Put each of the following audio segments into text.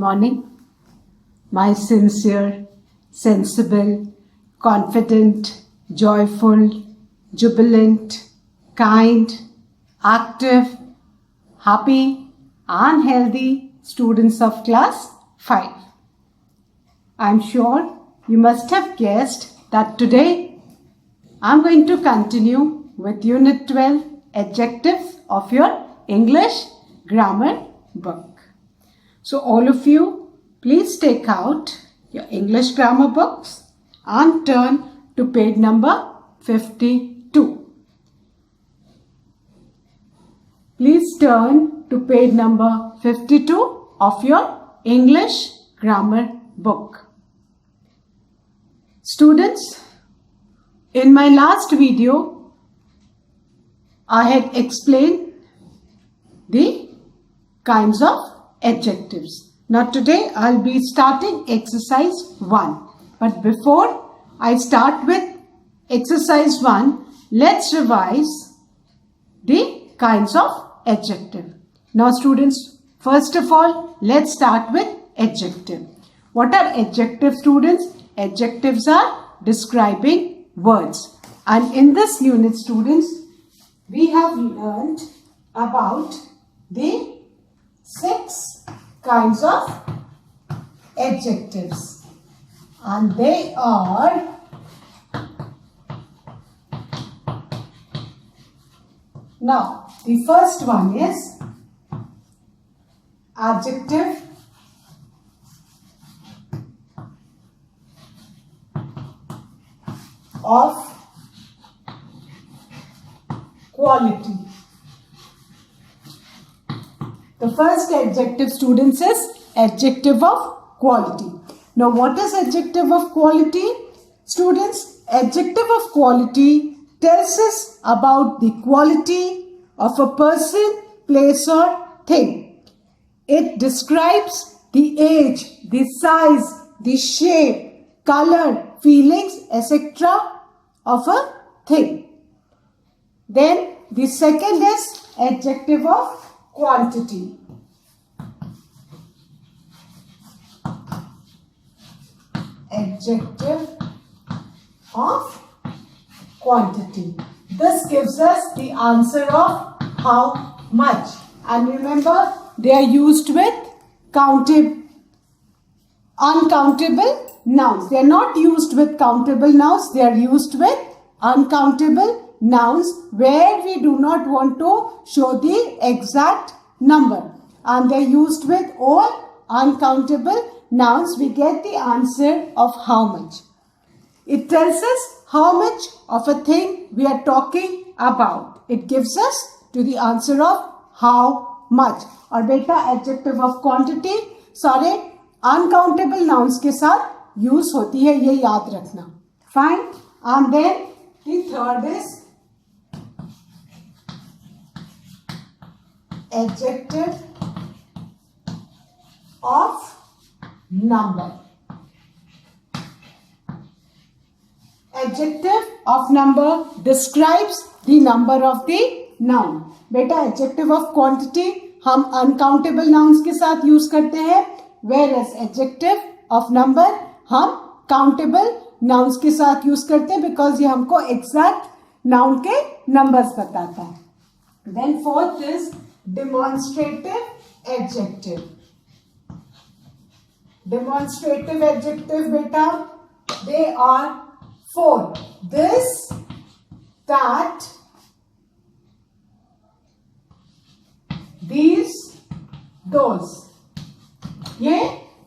Morning, my sincere, sensible, confident, joyful, jubilant, kind, active, happy and healthy students of class 5. I'm sure you must have guessed that today I'm going to continue with Unit 12 Adjectives of your English Grammar book. So all of you, please take out your English grammar books and turn to page number 52. Please turn to page number 52 of your English grammar book. Students, in my last video, I had explained the kinds of adjectives. Now today I'll be starting exercise 1. But before I start with exercise 1, let's revise the kinds of adjective. Now students, first of all, let's start with adjective. What are adjectives, students? Adjectives are describing words. And in this unit, students, we have learned about the 6 kinds of adjectives, and they are now the first one is adjective of quality. The first adjective, students, is adjective of quality. Now, what is adjective of quality? Students, adjective of quality tells us about the quality of a person, place or thing. It describes the age, the size, the shape, color, feelings, etc. of a thing. Then, the second is adjective of quantity. Adjective of quantity. This gives us the answer of how much. And remember, they are used with uncountable nouns. They are not used with countable nouns. They are used with uncountable nouns where we do not want to show the exact number, and they are used with all uncountable nouns. We get the answer of how much. It tells us how much of a thing we are talking about. It gives us to the answer of how much. और बेटा adjective of quantity सारे uncountable nouns के साथ use होती है, ये याद रखना. Fine. And then the third is adjective of number. Adjective of number describes the number of the noun. बेटा adjective of quantity हम uncountable nouns के साथ use करते हैं, whereas adjective of number हम countable nouns के साथ use करते हैं because ये हमको exact noun के numbers बताता है. Then fourth is demonstrative adjective. Demonstrative adjective, beta, they are 4. This, that, these, those. ये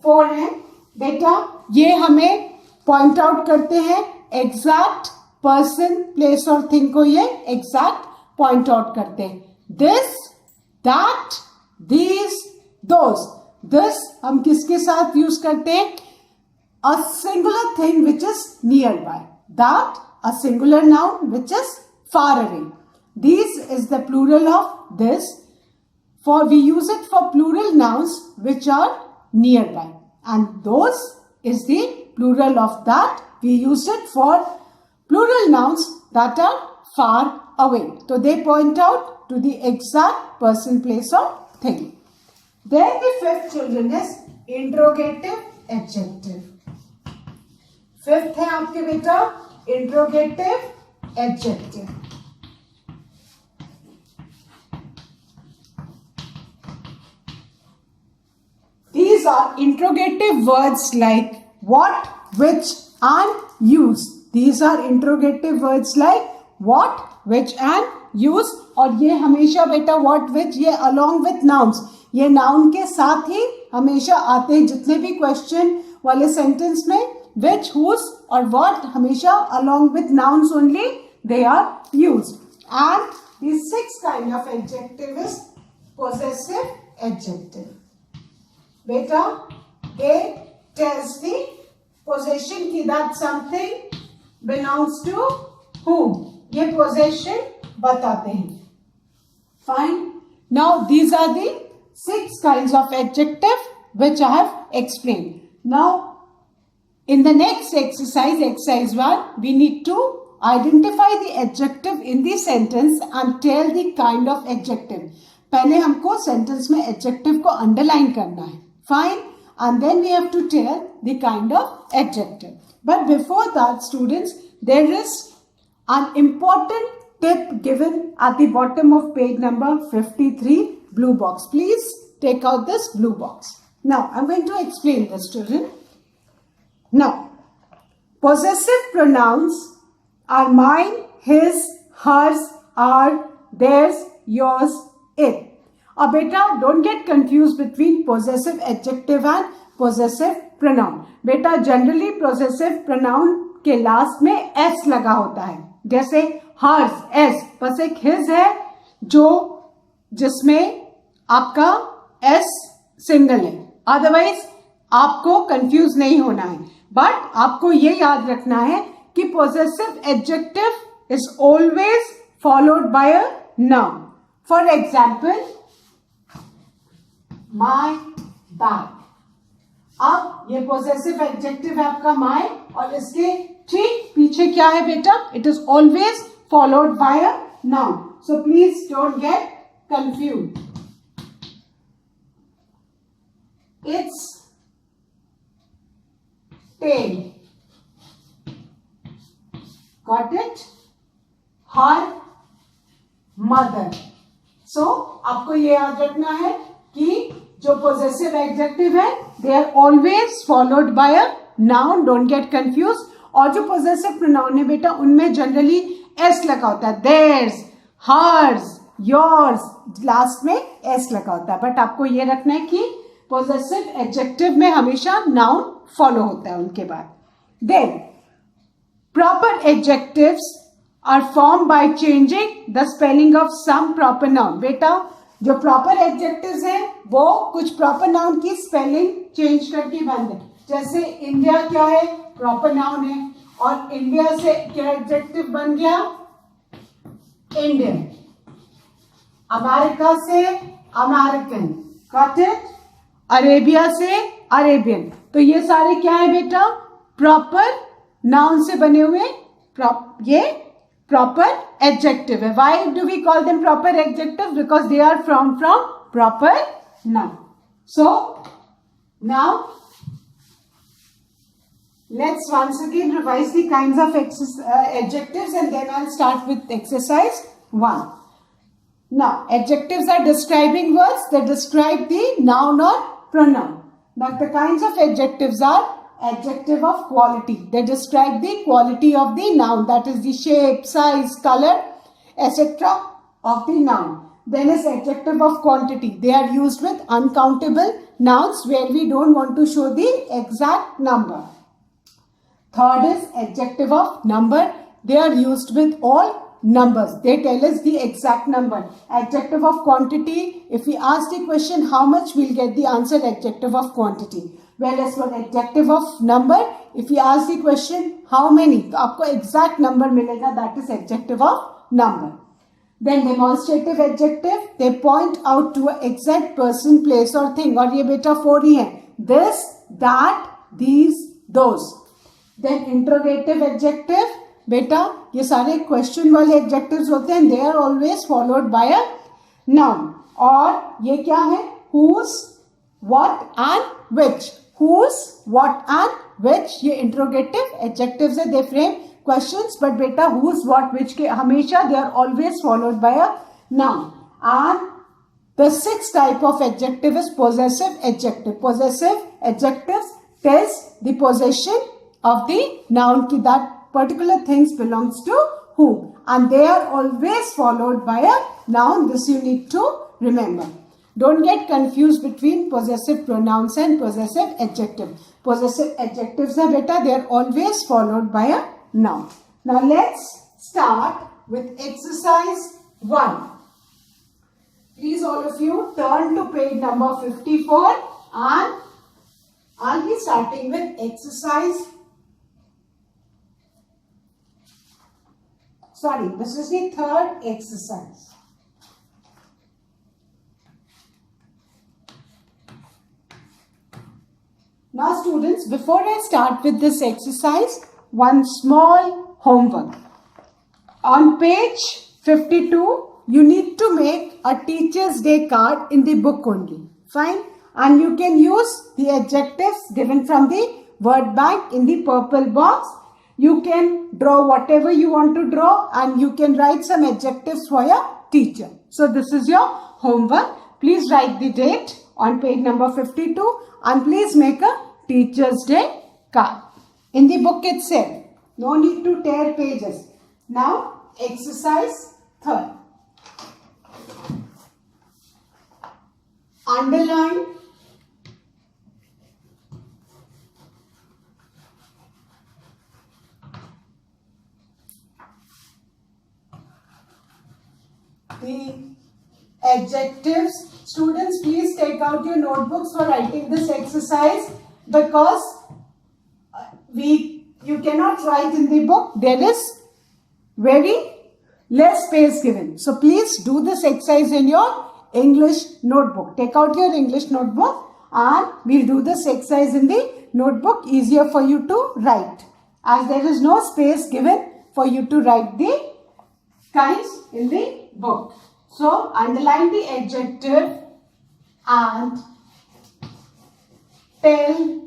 4 हैं बेटा. ये हमें point out करते हैं exact person, place और thing को ये exact point out करते हैं. This, that, these, those. This हम किसके साथ use करते हैं? A singular thing which is nearby. That, a singular noun which is far away. These is the plural of this. For we use it for plural nouns which are nearby. And those is the plural of that. We use it for plural nouns that are far away. So they point out to the exact person, place or thing. Then the fifth, children, is interrogative adjective. Fifth है आपके बेटा interrogative adjective. These are interrogative words like what, which and use. These are interrogative words like what, which and use. और ये हमेशा बेटा what, which ये along with nouns, ये noun के साथ ही हमेशा आते हैं। जितने भी question वाले sentence में which, whose और what हमेशा along with nouns only they are used. And the sixth kind of adjective is possessive adjective. बेटा A tells the possession की that something belongs to whom, ये possession बताते हैं. Fine. Now these are the 6 kinds of adjective which I have explained. Now in the next exercise, exercise 1, we need to identify the adjective in the sentence and tell the kind of adjective. पहले हमको sentence में adjective को underline करना है. Fine. And then we have to tell the kind of adjective. But before that, students, there is an important tip given at the bottom of page number 53, blue box. Please take out this blue box. Now, I'm going to explain this, children. Now, possessive pronouns are mine, his, hers, our, theirs, yours, it. अब बेटा don't get confuse between possessive adjective and possessive pronoun. बेटा generally possessive pronoun के last में S लगा होता है, जैसे hers S, बस एक हिज है जो जिसमें आपका एस सिंगल है. अदरवाइज आपको कंफ्यूज नहीं होना है. बट आपको ये याद रखना है कि possessive adjective is always followed by a noun. For example my bag. अब ये पोजेसिव एडजेक्टिव है आपका my, और इसके ठीक पीछे क्या है बेटा? It is always followed by a noun. So please don't get confuse. It's tail. Got it? Her mother. So आपको ये याद रखना है कि जो पोजेसिव एडजेक्टिव है they are always followed by a noun. Don't get confuse. और जो पोजेसिव प्रोनाउन है बेटा उनमें जनरली एस लगा होता है. देयर्स, हर्स, योर्स, लास्ट में एस लगा होता है. बट आपको ये रखना है कि पोजेसिव एडजेक्टिव में हमेशा नाउन फॉलो होता है उनके बाद. Then proper adjectives are form by changing the spelling of some proper noun. बेटा जो प्रॉपर एडजेक्टिव्स हैं वो कुछ प्रॉपर नाउन की स्पेलिंग चेंज करके बनते हैं. जैसे इंडिया क्या है? प्रॉपर नाउन है, और इंडिया से क्या एडजेक्टिव बन गया? इंडियन. अमेरिका से अमेरिकन. Got it? अरेबिया से अरेबियन. तो ये सारे क्या है बेटा? प्रॉपर नाउन से बने हुए ये proper adjective. Why do we call them proper adjective? Because they are from proper noun. So now let's once again revise the kinds of adjectives, and then I'll start with exercise 1. Now adjectives are describing words. They describe the noun or pronoun. Now the kinds of adjectives are adjective of quality. They describe the quality of the noun, that is the shape, size, color, etc. of the noun. Then is adjective of quantity. They are used with uncountable nouns where we don't want to show the exact number. Third is adjective of number. They are used with all numbers. They tell us the exact number. Adjective of quantity. If we ask the question how much, we'll get the answer adjective of quantity. Whereas for adjective of number, if you ask the question how many, तो आपको exact number मिलेगा, that is adjective of number. Then demonstrative adjective, they point out to an exact person, place or thing. और ये बेटा 4 ही है. This, that, these, those. Then interrogative adjective, बेटा ये सारे question वाले adjectives होते हैं. They are always followed by a noun. और ये क्या है? Whose, what and which. Whose, what and which, ये interrogative adjectives है, they frame questions, but beta whose, what, which के हमेशा they are always followed by a noun. And the sixth type of adjective is possessive adjective. Possessive adjectives tells the possession of the noun ki that particular things belongs to whom, and they are always followed by a noun. This you need to remember. Don't get confused between possessive pronouns and possessive adjective. Possessive adjectives are beta, they are always followed by a noun. Now let's start with exercise 1. Please all of you turn to page number 54 and I'll be starting with exercise. Sorry, this is the third exercise. Now students, before I start with this exercise, one small homework. On page 52, you need to make a Teacher's Day card in the book only. Fine? And you can use the adjectives given from the word bank in the purple box. You can draw whatever you want to draw and you can write some adjectives for your teacher. So this is your homework. Please write the date on page number 52 and please make a Teacher's Day card in the book itself. No need to tear pages. Now exercise 3. Underline the adjectives. Students, please take out your notebooks for writing this exercise because you cannot write in the book. There is very less space given. So please do this exercise in your English notebook. Take out your English notebook and we'll do this exercise in the notebook, easier for you to write, as there is no space given for you to write the kinds in the book. So underline the adjective and tell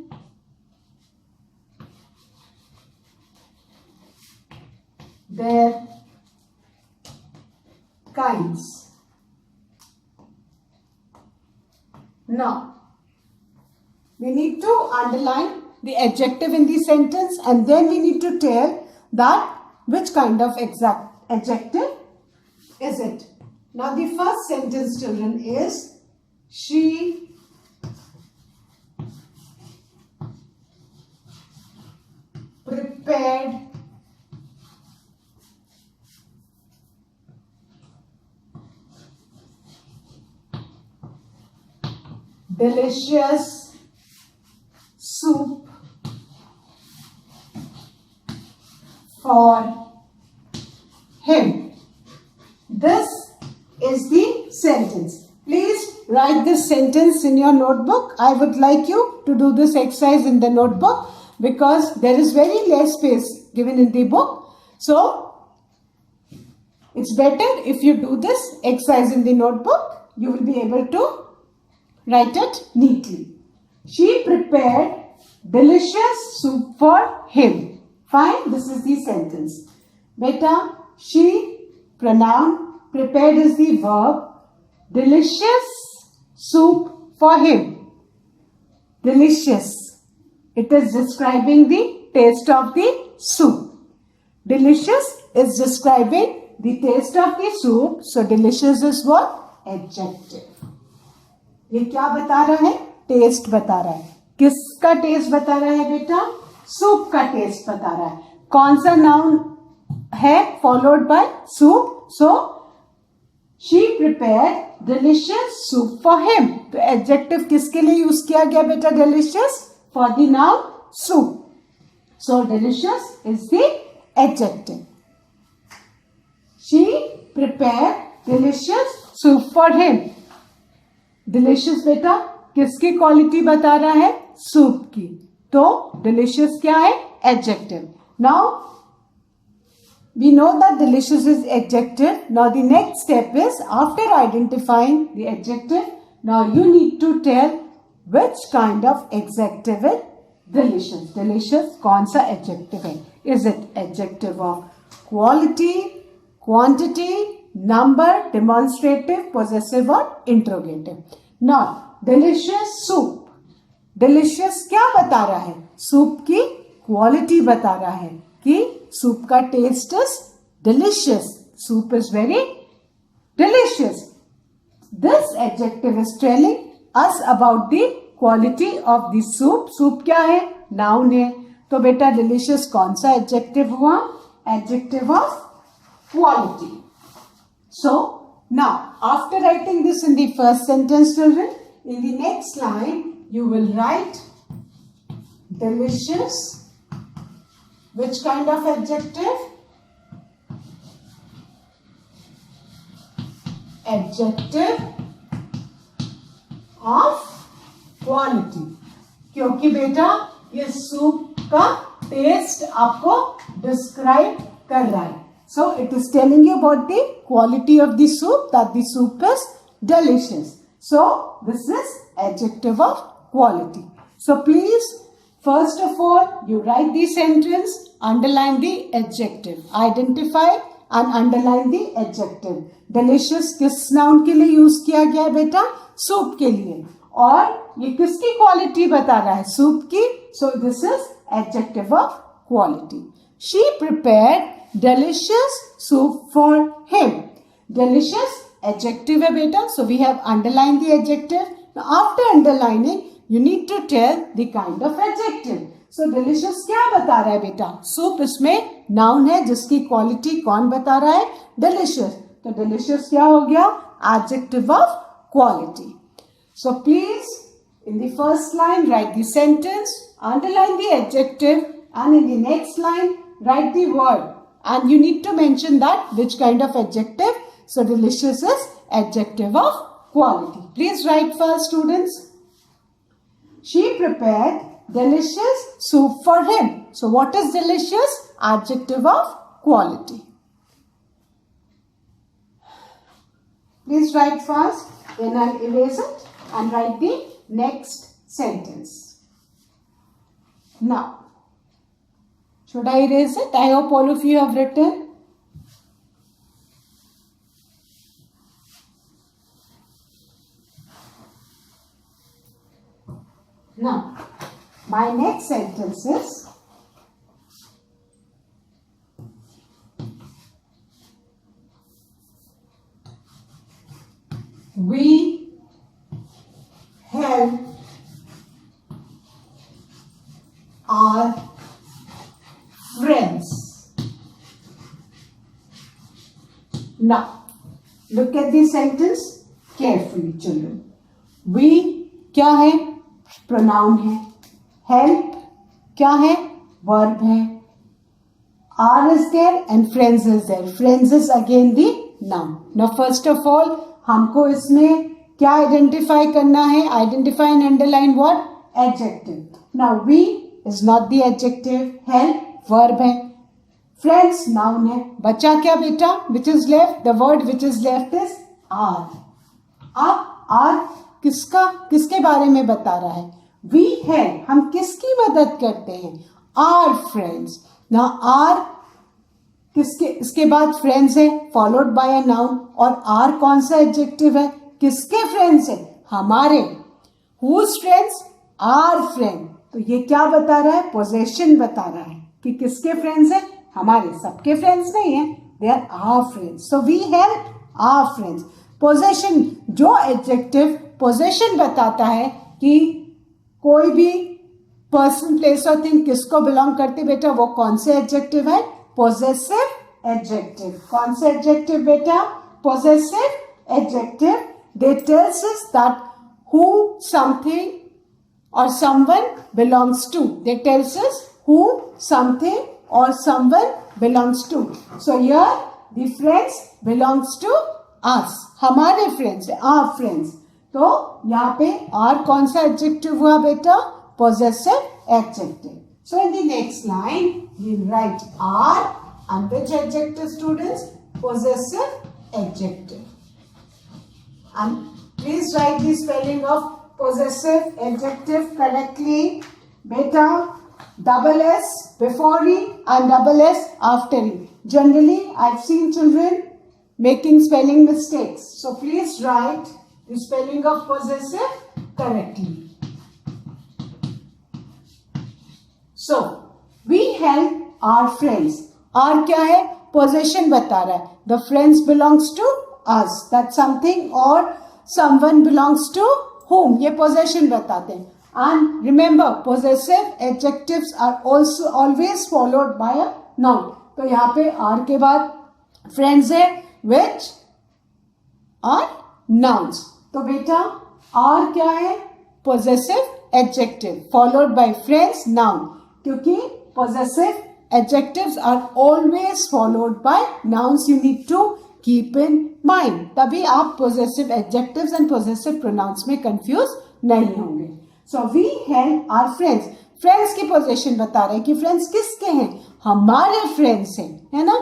their kinds. Now, we need to underline the adjective in the sentence and then we need to tell that which kind of exact adjective is it. Now, the first sentence, children, is she prepared delicious soup for him. This is the sentence. Please write this sentence in your notebook. I would like you to do this exercise in the notebook because there is very less space given in the book. So, it's better if you do this exercise in the notebook. You will be able to write it neatly. She prepared delicious soup for him. Fine, this is the sentence. Beta, she, pronoun, prepared is the verb. Delicious soup for him. Delicious. It is describing the taste of the soup. Delicious is describing the taste of the soup. So, delicious is what? Adjective. ये क्या बता रहा है? Test बता रहा है. किसका test बता रहा है बेटा? सूप का टेस्ट बता रहा है. कौन सा नाउन है followed bye soup? So she prepared delicious soup for him. तो एडजेक्टिव किसके लिए यूज किया गया बेटा? Delicious for the noun soup. So delicious is the adjective. She prepared delicious soup for him. Delicious बेटा किसकी क्वालिटी बता रहा है? सूप की. तो डिलीशियस क्या है? Adjective. Now we know that delicious is adjective. Now the next step is, after identifying the adjective, now you need to tell which kind of adjective is delicious? Delicious कौन सा adjective है? Is it adjective of quality, quantity, number, demonstrative, possessive or interrogative? Now, delicious soup. Delicious क्या बता रहा है? Soup की quality बता रहा है कि सूप का taste is delicious. Soup is very delicious. This adjective is telling us about the quality of the soup. Soup क्या है? Noun है. तो बेटा delicious कौन सा adjective हुआ? Adjective of quality. So now after writing this in the first sentence, children, in the next line you will write delicious. Which kind of adjective? Adjective of quality. क्योंकि बेटा ये soup का test आपको describe कर रहा है. So it is telling you about the quality of the soup, that the soup is delicious. So this is adjective of quality. So please, first of all, you write the sentence, underline the adjective, identify and underline the adjective. Delicious किस noun के लिए use किया गया है बेटा? Soup के लिए. और ये किसकी क्वालिटी बता रहा है? सूप की. So this is adjective of quality. She prepared delicious soup for him. Delicious adjective है बेटा. So we have underlined the adjective. Now after underlining, you need to tell the kind of adjective. So delicious क्या बता रहा है बेटा? Soup इसमें noun है जिसकी क्वालिटी कौन बता रहा है? Delicious. तो delicious क्या हो गया? Adjective of quality. So please, in the first line, write the sentence, underline the adjective, and in the next line, write the word. And you need to mention that which kind of adjective. So delicious is adjective of quality. Please write first, students. She prepared delicious soup for him. So what is delicious? Adjective of quality. Please write fast. Then I'll erase it and write the next sentence. Now, should I erase it? I hope all of you have written. Now, my next sentence is, we help our friends. Now, look at the sentence carefully, children. We क्या है? Pronoun है. Help क्या है? Verb है. Are is there and friends is there. Friends is again the noun. Now first of all, हमको इसमें क्या identify करना है? Identify and underline what? Adjective. Now we is not the adjective. Help verb है. Friends noun है. बचा क्या बेटा? Which is left? The word which is left is our. अब आर किसके बारे में बता रहा है? वी हेल्प, हम किसकी मदद करते हैं? Are friends. ना आर किसके, इसके बाद फ्रेंड्स है फॉलोड बाय अ नाउन. और आर कौन सा एडजेक्टिव है? किसके फ्रेंड्स है? हमारे. Whose friends? Our friend. तो ये क्या बता रहा है? पोजेशन बता रहा है कि किसके फ्रेंड्स है? हमारे. सबके फ्रेंड्स नहीं है, they are our friends. So we help our friends. Possession, जो एडजेक्टिव पोजेशन बताता है कि कोई भी पर्सन, प्लेस और थिंग किसको बिलोंग करते बेटा, वो कौन से एडजेक्टिव है? Possessive adjective. कौन से एडजेक्टिव बेटा? Possessive adjective. They tells us that who something or someone belongs to. They tells us who something or someone belongs to. So here the friends belongs to us. हमारे friends है, our friends. तो यहाँ पे R कौन सा adjective हुआ बेटा? Possessive adjective. So in the next line we'll write R and which adjective, students? Possessive adjective. And please write the spelling of possessive adjective correctly? Beta, double S before E and double S after E. Generally, I've seen children making spelling mistakes. So please write the spelling of possessive correctly. So, we help our friends. R क्या है? Possession बता रहा है. The friends belongs to us. That something or someone belongs to whom? ये possession बताते हैं. And remember, possessive adjectives are also always followed by a noun. तो यहाँ पे R के बाद friends है, which are nouns. तो बेटा R क्या है? Possessive adjective followed by friends, noun. क्योंकि possessive adjectives are always followed by nouns. You need to keep in mind. तभी आप possessive adjectives and possessive pronouns में confuse नहीं होंगे. So we help our friends. Friends की possession बता रहे हैं कि friends किसके हैं? हमारे friends हैं, है ना?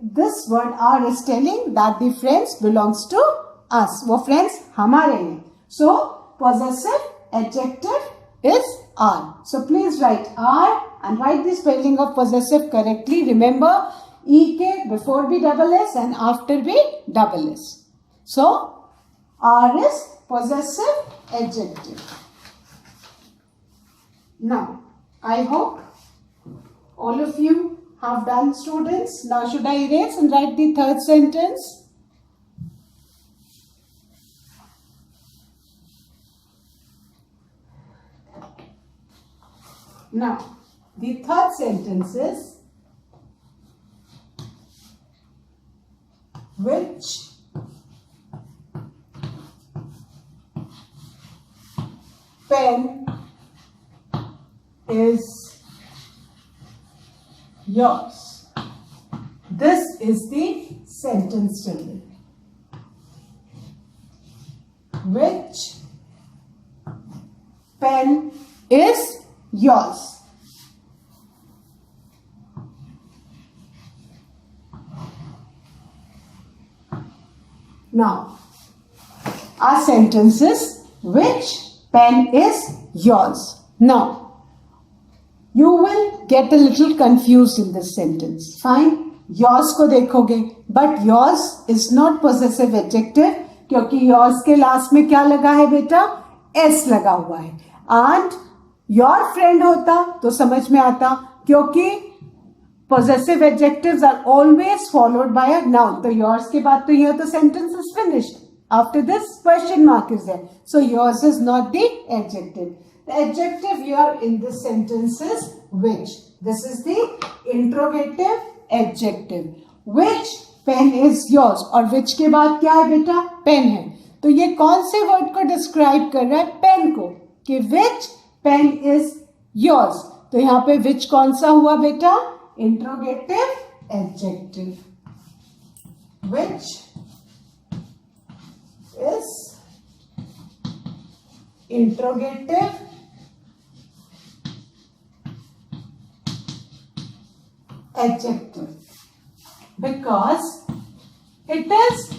This word are is telling that the friends belongs to us. वो friends हमारे हैं. So possessive adjective is are. So please write are and write the spelling of possessive correctly. Remember, E ke before be double S and after be double S. So are is possessive adjective. Now, I hope all of you have done, students. Now should I erase and write the third sentence? Now, the third sentence is which pen is yours? This is the sentence, children. Which pen is yours? Now, our sentence is which pen is yours? Now, you will get a little confused in this sentence. Fine, yours को देखोगे, but yours is not possessive adjective क्योंकि yours के last में क्या लगा है बेटा? S लगा हुआ है. And your friend होता तो समझ में आता क्योंकि possessive adjectives are always followed by a noun. तो yours के बाद तो यह तो sentence is finished. After this question mark is there. So yours is not the adjective. The adjective here in this sentence is which. This is the interrogative adjective. Which pen is yours? और which के बाद क्या है बेटा? Pen है. तो ये कौन से word को describe कर रहा है? Pen को. कि which pen is yours. तो यहाँ पे which कौन सा हुआ बेटा? Interrogative adjective. Which is interrogative adjective because it is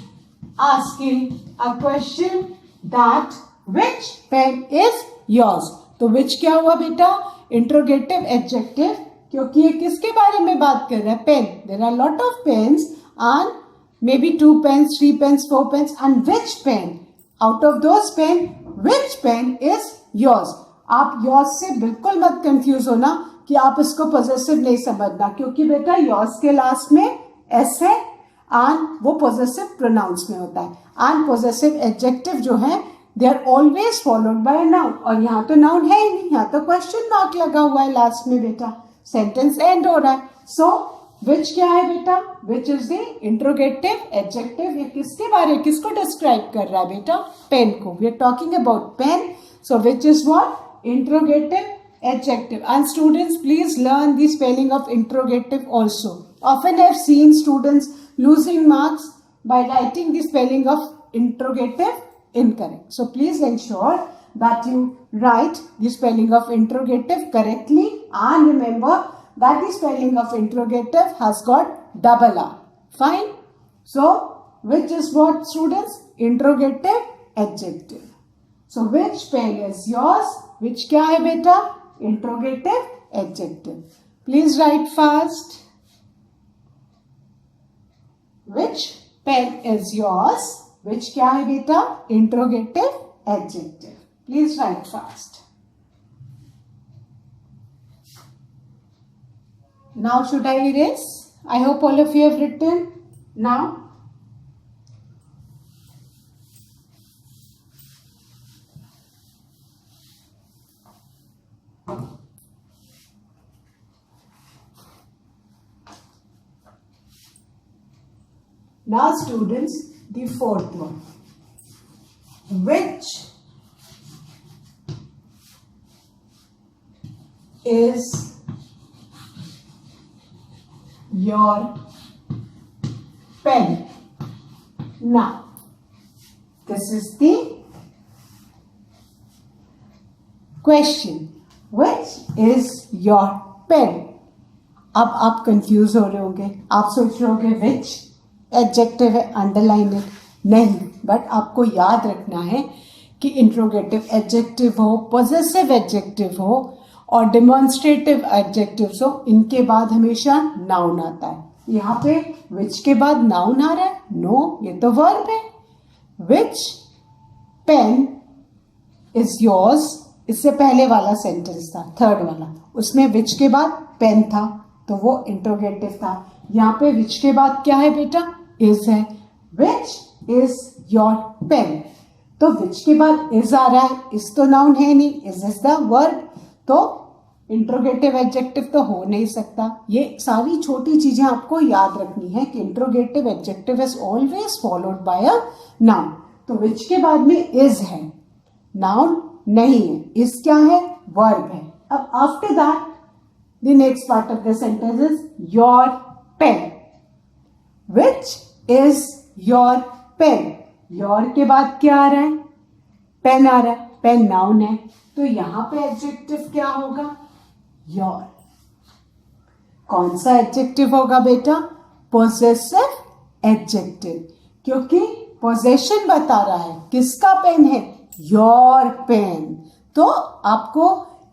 asking a question that which pen is yours. तो which क्या हुआ बेटा? Interrogative adjective क्योंकि ये किसके बारे में बात कर रहा है? Pen. There are lot of pens and maybe 2 pens, 3 pens, 4 pens and which pen? Out of those pen, which pen is yours? आप yours से बिल्कुल मत confuse होना कि आप इसको possessive नहीं समझना क्योंकि बेटा yours के last में s है and वो possessive pronouns में होता है and possessive adjective जो है they are always followed by a noun और यहाँ तो noun है ही नहीं, यहाँ तो question mark लगा हुआ है last में बेटा, sentence end हो रहा है. So which क्या है बेटा? Which is the interrogative adjective. ये किसके बारे किसको describe कर रहा है बेटा? Pen को. We are talking about pen. So which is what? Interrogative adjective. And students, please learn the spelling of interrogative also. Often I have seen students losing marks by writing the spelling of interrogative incorrect. So please ensure that you write the spelling of interrogative correctly and remember that the spelling of interrogative has got double R. Fine. So, which is what, students? Interrogative adjective. So which pen is yours, which क्या है बेटा, interrogative adjective. Please write fast. Which pen is yours, which क्या है बेटा, interrogative adjective. Please write fast. Now should I erase? I hope all of you have written. Now students, the fourth one. Which is your pen? Now, this is the question. Which is your pen? अब आप confuse हो रहे होंगे, आप सोच रहे होंगे विच adjective है, अंडरलाइन इट. नहीं, बट आपको याद रखना है कि इंट्रोगेटिव एडजेक्टिव हो, पॉजेसिव एडजेक्टिव हो और डेमोन्स्ट्रेटिव एडजेक्टिव्स हो, इनके बाद हमेशा नाउन आता है. यहाँ पे विच के बाद नाउन आ रहा है? नो, ये तो वर्ब है. विच पेन इज योर्स, इससे पहले वाला सेंटेंस था, थर्ड वाला, उसमें विच के बाद पेन था तो वो इंट्रोगेटिव था. यहाँ पे विच के बाद क्या है बेटा, इज है. विच इज योर पेन, तो विच के बाद इज आ रहा है, इज तो नाउन है नहीं, इज द वर्ब, तो इंट्रोगेटिव एडजेक्टिव तो हो नहीं सकता. ये सारी छोटी चीजें आपको याद रखनी है कि interrogative adjective is always followed by a noun. तो विच के बाद में इज है, नाउन नहीं है. इज क्या है, वर्ब है. अब after that the next part of the sentence is your pen. Which is your pen, your के बाद क्या आ रहा है, पेन आ रहा है. पेन नाउन है, तो यहां पे एडजेक्टिव क्या होगा, योर. कौन सा एडजेक्टिव होगा बेटा, पोजेसिव एडजेक्टिव, क्योंकि पोजेशन बता रहा है किसका पेन है, योर पेन. तो आपको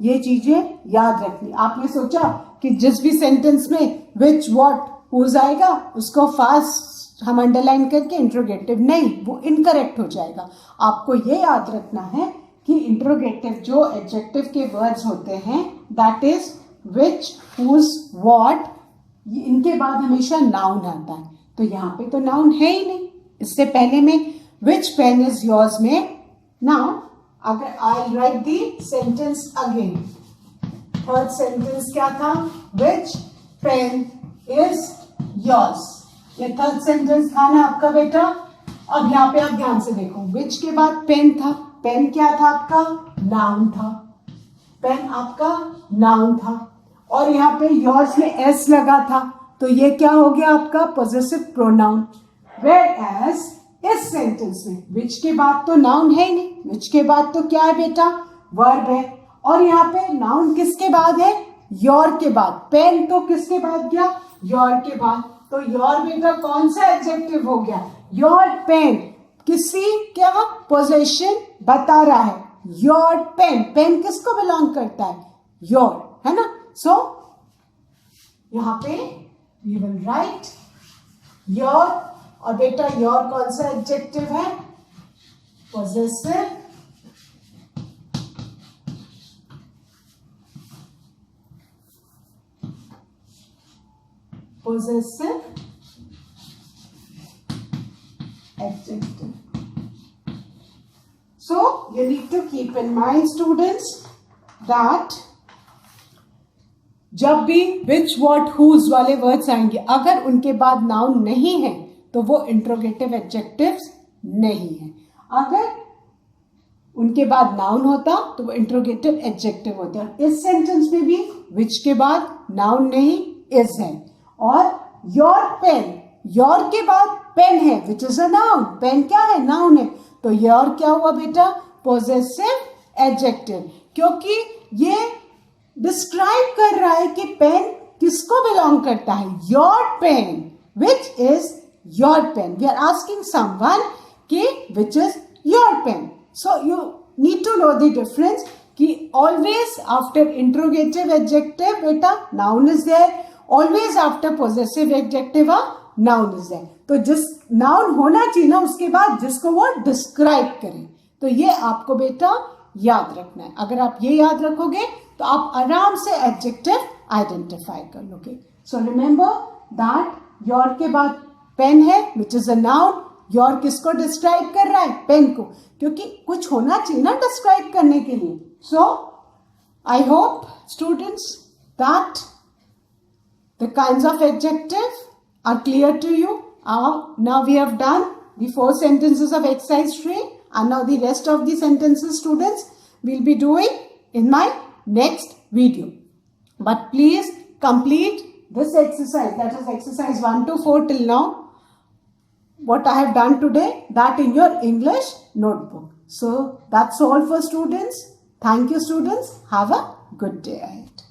ये चीजें याद रखनी. आपने सोचा कि जिस भी सेंटेंस में विच, व्हाट, हुज आएगा उसको फास्ट हम अंडरलाइन करके इंट्रोगेटिव, नहीं, वो इनकरेक्ट हो जाएगा. आपको ये याद रखना है कि इंट्रोगेटिव जो एडजेक्टिव के वर्ड्स होते हैं, that is which, whose, what, इनके बाद हमेशा नाउन आता है. तो यहाँ पे तो नाउन है ही नहीं. इससे पहले में विच पेन इज योर्स में, नाउ अगर I write the sentence again, third sentence क्या था, विच पेन इज योर्स. ये थर्ड सेंटेंस था ना आपका बेटा. अब यहाँ पे आप ध्यान से देखो, विच के बाद पेन था. पेन क्या था आपका, नाउन था. पेन आपका नाउन था और यहाँ पे योर्स में एस लगा था, तो ये क्या हो गया आपका पॉजेसिव प्रोनाउन. वेयर एज इस सेंटेंस में विच के बाद तो नाउन है ही नहीं, विच के बाद तो क्या है बेटा, वर्ब है. और यहाँ पे नाउन किसके बाद है, योर के बाद. पेन तो किसके बाद गया, योर के बाद. तो योर बेटा कौन सा एडजेक्टिव हो गया, योर पेन. किसी क्या पोजेशन बता रहा है, योर पेन. पेन किसको बिलोंग करता है, योर, है ना. सो यहां पे वी विल राइट योर. और बेटा योर कौन सा एडजेक्टिव है, possessive. Possessive adjective. So you need to keep in mind students that जब भी which, what, whose वाले वर्ड्स आएंगे, अगर उनके बाद नाउन नहीं है तो वो इंट्रोगेटिव एडजेक्टिव्स नहीं है. अगर उनके बाद नाउन होता तो वो इंट्रोगेटिव एडजेक्टिव होता है. इस सेंटेंस में भी which के बाद नाउन नहीं, is है. और योर पेन, योर के बाद पेन है which is a noun. Pen क्या है, नाउन है. तो योर क्या हुआ बेटा, पॉजेसिव एडजेक्टिव, क्योंकि ये डिस्क्राइब कर रहा है कि पेन किसको बिलोंग करता है, your pen, which is your pen. We are asking someone कि which is your pen. So you need to know the difference कि always after interrogative adjective बेटा noun is there, always after possessive adjective a noun is there. तो जिस noun होना चाहिए ना उसके बाद जिसको वो describe करे, तो ये आपको बेटा याद रखना है. अगर आप ये याद रखोगे तो आप आराम से adjective identify कर लोगे. So remember that your के बाद पेन है which is a noun. Your किसको डिस्क्राइब कर रहा है? पेन को, क्योंकि कुछ होना चाहिए ना डिस्क्राइब करने के लिए. So I hope students that the kinds of adjective are clear to you. Now we have done the 4 sentences of exercise 3 and now the rest of the sentences students will be doing in my next video. But please complete this exercise, that is exercise 1 to 4 till now, what I have done today, that in your English notebook. So that's all for students. Thank you students. Have a good day ahead.